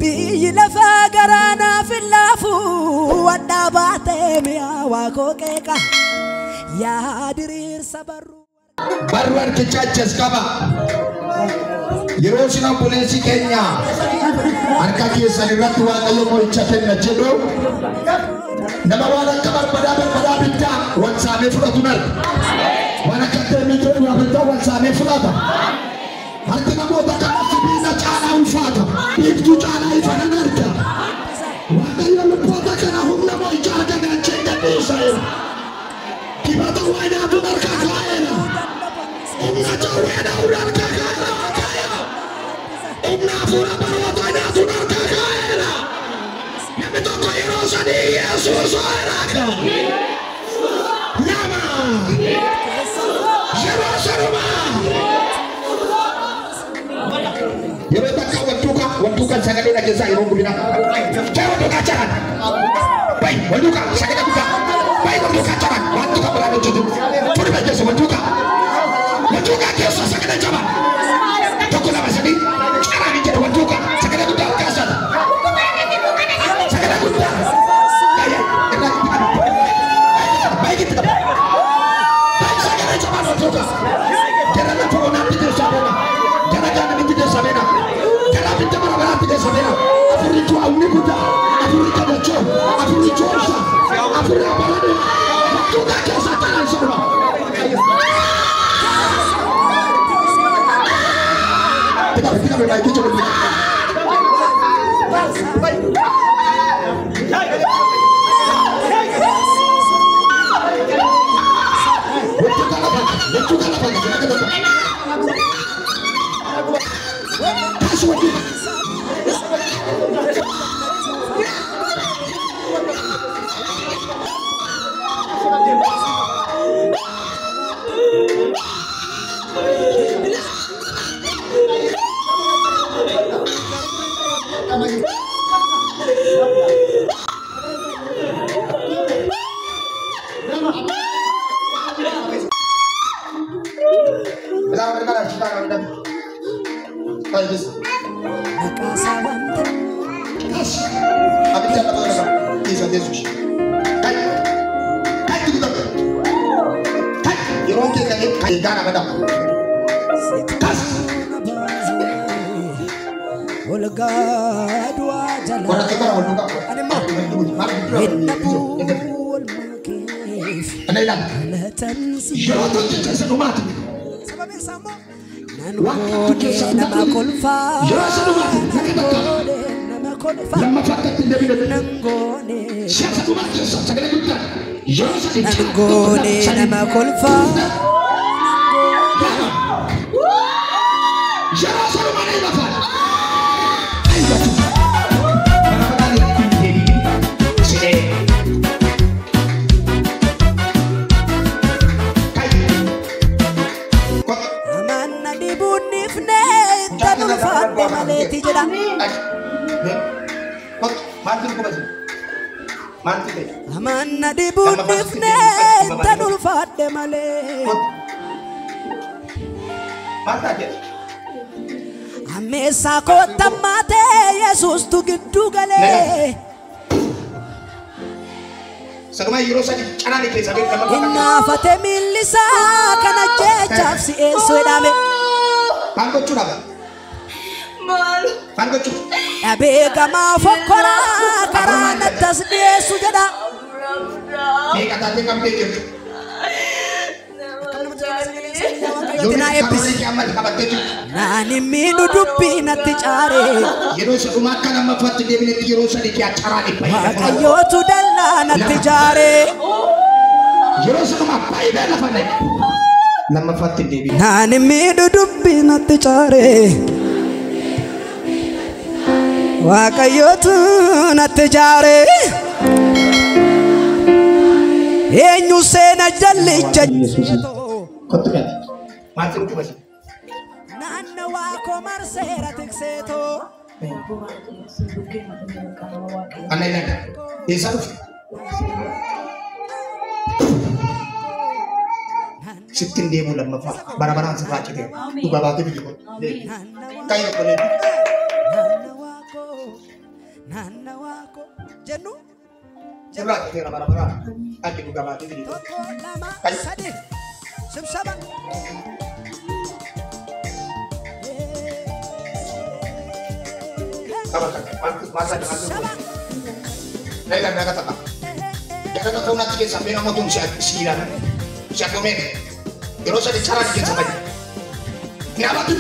Dubbii lafa garaana filaafu wadhaabate mi'a waaqoo qeeqa yaa diriirsa barru. Barwar kichachas kaba yeroo sina polisi Kenya harka keessa irratti waaqayyo mo'icha kenna jedhu nama waan akka barbaadaa bitta wansaamee fudhatu nar waan akka deemee waa bitta wansaamee fudhata harka namoota kanatti biina caalaa ulfaata biiftuu caalaa ifana narta waaqayyo lubboota kana humna mo'icha argatan chenga dhiisa'e kibata waayinaatu narka kaa'eera. Inna jawwena uran kakara kaya. Inna fura barwata ina tunar kakara. Yami toko irosa di Yesus oraka. Nama. Jerusalem. Yami taka wantuka sagale na kesa irongu bina. Kaya wantuka charan. Baik wantuka sagale buka. Baik wantuka charan. Wantuka berada judu. Puri baca wantuka. Wantuka kesa sagale charan. Toko nama sini. Charan ini jadi wantuka. Sagale buka kasa. Sagale buka. Kaya. Baik kita. Baik sagale charan wantuka. Jangan lupa nanti dia sabena. Jangan nanti dia sabena. Jangan kita berapa dia sabena. Afuri tu awni buta. Afuri kada jo. Afuri jorsa. Afuri apa lagi? Wantuka kesa tangan semua. Kita bermain kita bermain. Amanna di buddifne tanul fadde male. Amesa kota mate Yesus tu gitu gale. Sagama Yerusa di channel ke sabe nama. Inna fatemilisa kana jechaf si eswedame. Pango churaga. Pango chur. Abega ma fokora karana tasdiye sujada. Ni kata te kam te. Yotina epis. Nani minu dupi nati care. Yerusa umakan nama fatu dia bini Yerusa di kia cara di pai. Ayo tu dalla nati care. Yerusa umakai dah fane. Nama fatu dia bini. Nani minu dupi nati care. Wakayotu natjare enyu sena jalli kotukan macam tu basi nanna wako marsera tikseto anai nak desa Sitting dia mula mafa barang-barang sebaca dia tu bawa tu juga kayu boleh naannawaa jennu Sirraa teera bara ati dhugaa baatee bidi. tokko lama sadii sibsaba Saba Lei kan kata apa? Jangan kau nanti kan sampai nama tuh siapa komen. Terus ada cara bikin sampai. Kenapa tuh?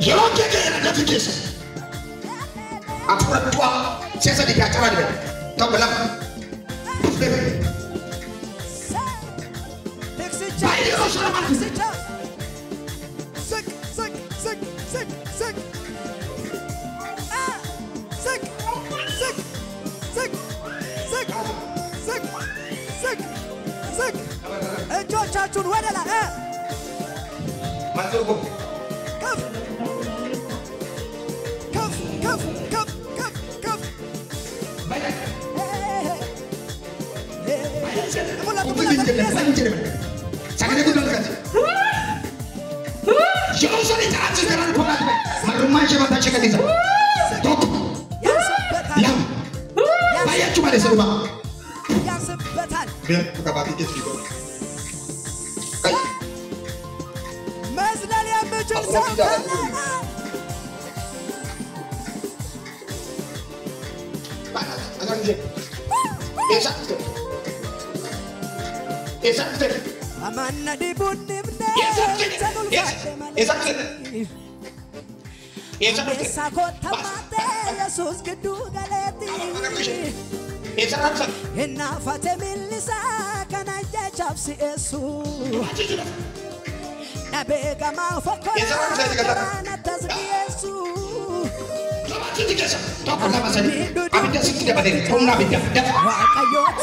Jangan kira ada fikir. Aku berdua, saya sedih acara dia. Tahu belum? Ayo selamat. እጆቻችሁን ወደ ላይ Masuk. ከፍ ከፍ ከፍ ከፍ ከፍ ከፍ Banyak. ሙላ Aku pinjam. Sangat aku dong kan. Jangan usah dicari sekarang banget. Marumah siapa tak cekak itu. Tok. ያስበታል Lam. Banyak cuma di rumah. ያስበታል Biar buka batu itu gitu. Kayak መዝለል የምችል Aku ሰው mau tidak. Panas. Akan dia. Esak. Esak. አማና ዲቡን ሳኮተማቴ የሱስ ግዱ ገሌቲ እናፋቴ ሚልሳ ከናጀ ቻብሲ እሱ ናቤገማ ፎኮናተዝጊ እሱ ዋቀዮት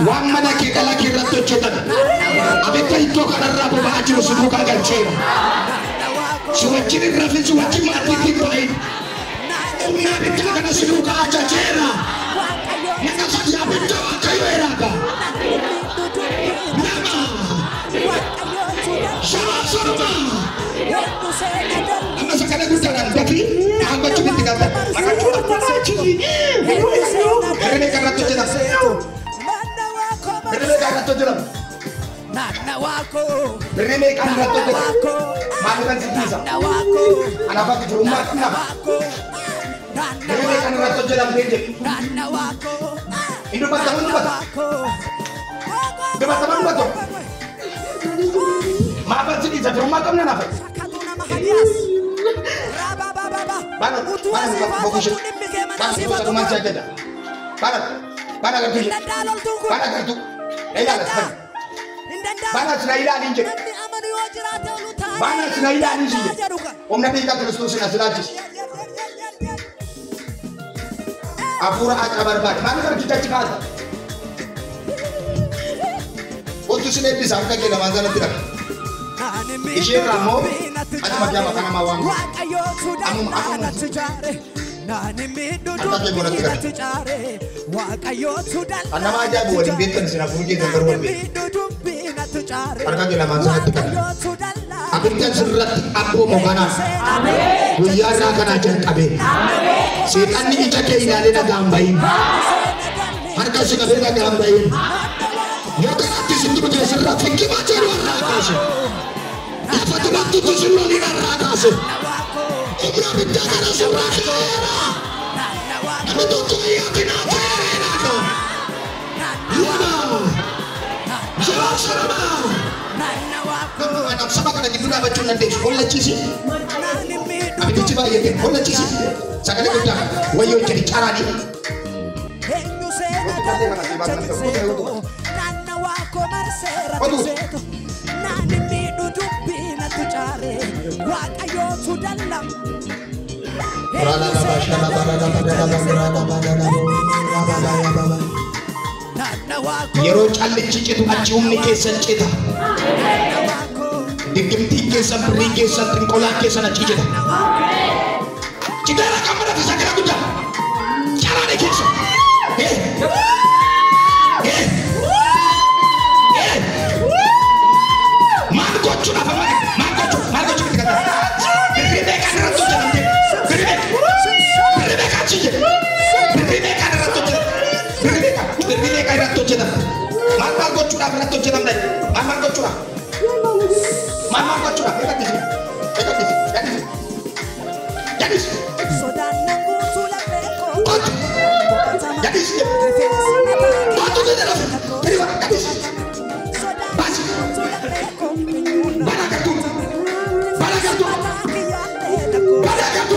Wan mana kita lagi ratu cetan. Abis itu karena rabu baju suku kagak cera. Suci ni rafi suci mati kita ini. Umi abis itu karena suku kagak cera. Yang kasih abis itu kayu eraga. Nama. Sama. Nama sekarang kita kan tapi aku cuma tinggal. Maka cuma ciri. Karena karena ratu cetan. Berdiri kan ratu jelam. Nawaku. Berdiri kan ratu jelam. Manukan si bisa. Nawaku. Anak bagi rumah kenapa? Berdiri kan ratu jelam berdiri. Nawaku. Hidup teman lu betul. Hidup teman lu betul. Maafkan si bisa rumah kamu kenapa? Mana fokus. Mana rumah saja. Mana kartu? Mana kartu? Mana Israel ninja? Mana Israel ninja? Om Nabi kita terus nasional. Apura kabar baik. Mana kan kita cakap? Untuk sini bisa angkat kita masalah tidak. Isi ramo, ada macam apa nama wang? Amum. Anda aja buat bintan sih, aku mungkin terberuan bin. Karena kita masalah itu kan. Aku kan surat aku mau kanan. Buyara kan aja kabe. Setan ini kita ini ada gambain. Harga suka beda gambain. Ya kan artis itu betul surat fikir macam mana sih? Apa tuh waktu itu suruh di neraka sih? Umrah bintang ada surat. Apa tuh kau yang kena neraka? Sama. Kamu anak sama kan lagi guna baju nanti sekolah cici. Abi tu coba ya kan, sekolah cici. Sekarang kita, wayo jadi cara ni. Yeroo callichi citu achi humni keessan cita. Diggimtii keessan birrii keessan xinqolaa keessan achi cita. Citaara qabbana fi sakara guddaa. Caraane keessa. Maal gochuudhaaf maal gochuu itti gata. Birrii beekaan irratti hojjetamte. Birrii beekaan achi jedhe. Birrii beekaan irratti hojjetamte. Birrii beekaan irratti hojjetamte. Maal gochuudhaaf irratti hojjetamte. Maal gochuudhaaf. Maal gochuudhaaf eegattisi. Jadis. Jadis. Baatu ni dara. Beriwa jadis. Basi. Balagatu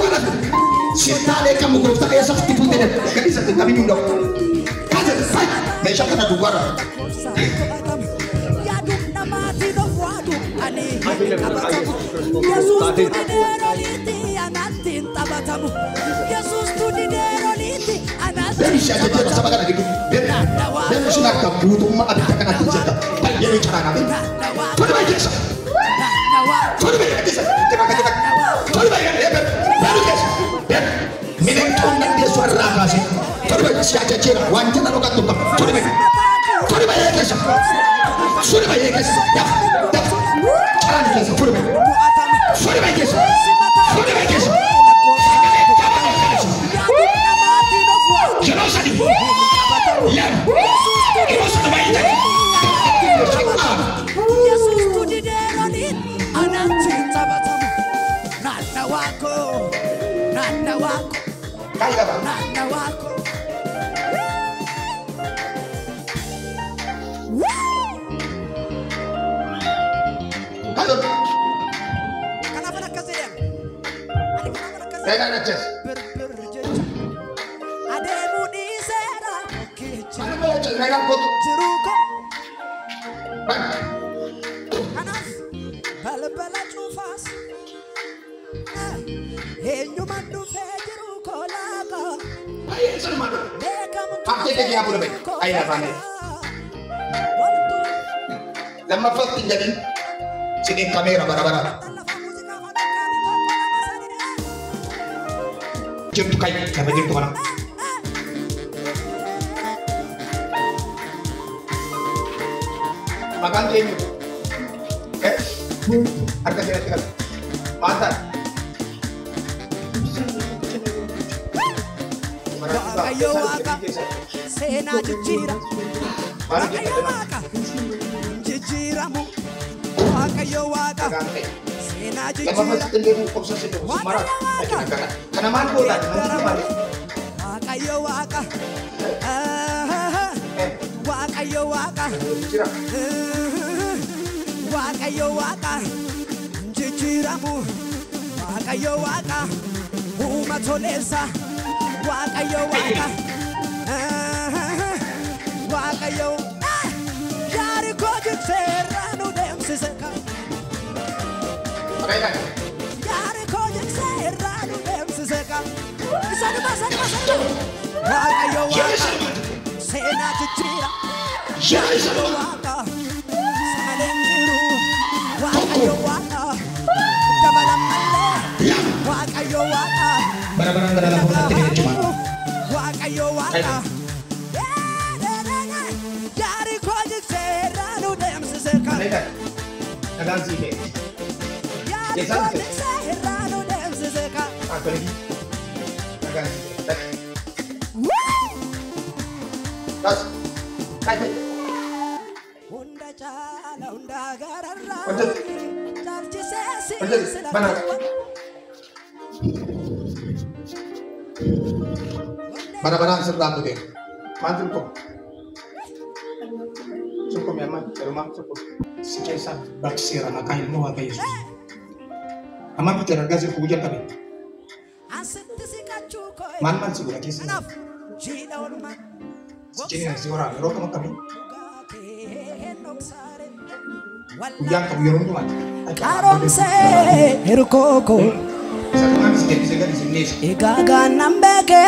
kana. Sirtaalee kamu gooftaa eessa fituu ta'e gadisa kami nyundo. Kaze sai meeshaa kana duwwaadha. Dari siapa dia sama kana gitu. Dari sini nak butuh mak ada kana terjadi. Dia bicara nabi. Tuh baik desa. Tuh baik desa. Tuh baik desa. Baru desa. Minum tuan dia suara rahasia. Tuh baik siapa cera. Wanita nak kat tumpah. Tuh baik. Tuh baik desa. Tuh baik desa. Ya. Cara ni desa. Tuh baik. Tuh baik desa. Tuh baik desa. Jangan sedih. Ya. Itu sudah baik tadi. Yesus tu di dalam anak cinta batamu. Nanda wako. Kaya ba? Nanda wako. Halo. Kenapa nak kasih dia? Kenapa nak kasih? Saya nak cek. Ademu di sera kecil. Mana boleh cek? Saya nak foto. Jeruko. Mana? Anas. Bala cufas. Henyu mandu fejeruko laga. Ayo sana mana? Apa dia dia boleh? Ayo apa ni? Lama foto jadi. Sini kamera bara. Jom tukai, kami jom tukar. Makan ini. Harga dia tinggal. Mantan. Wakayo waka, sena jijira. Wakayo waka, jijiramu. Wakayo waka, sena jijira. Lama masih tinggal obsesi itu semarang. Karena mampu lah, nanti balik. Wakayo waka, wakayo waka, wakayo waka, jijiramu. Wakayo waka, umatolesa. Wakayo waka, wakayo. Yari kojik serrano dem siseka. Makanya. Yari kojik serrano dem siseka. Sana. Wakayo waka, sena jijira. Wakayo waka, salendiru. Wakayo waka, kabalam male. Wakayo waka. Barang-barang ke dalam rumah tidak cuma. Wakayo waka. Yari kojik serrano dem siseka. Mereka dagang sih deh. Yari kojik serrano dem siseka. Apa lagi? Dagang sih. Tas. Kayak. Unda cala unda gararra. Betul. Tarji sesi. Mana? Mana sedang tu dia. Mantul kok. Cukup ya man, rumah cukup. Sikesa baksir anak kain mau apa itu? Aman bicara gazi kubujan kami. Man sih gula kisah. Sini nasi orang, rokok mau kami. Ujang kamu yorong tu man. Karong se erukoko. Satu nangis. deebisee gadi sinneessa. Egaa gaannaan beekee.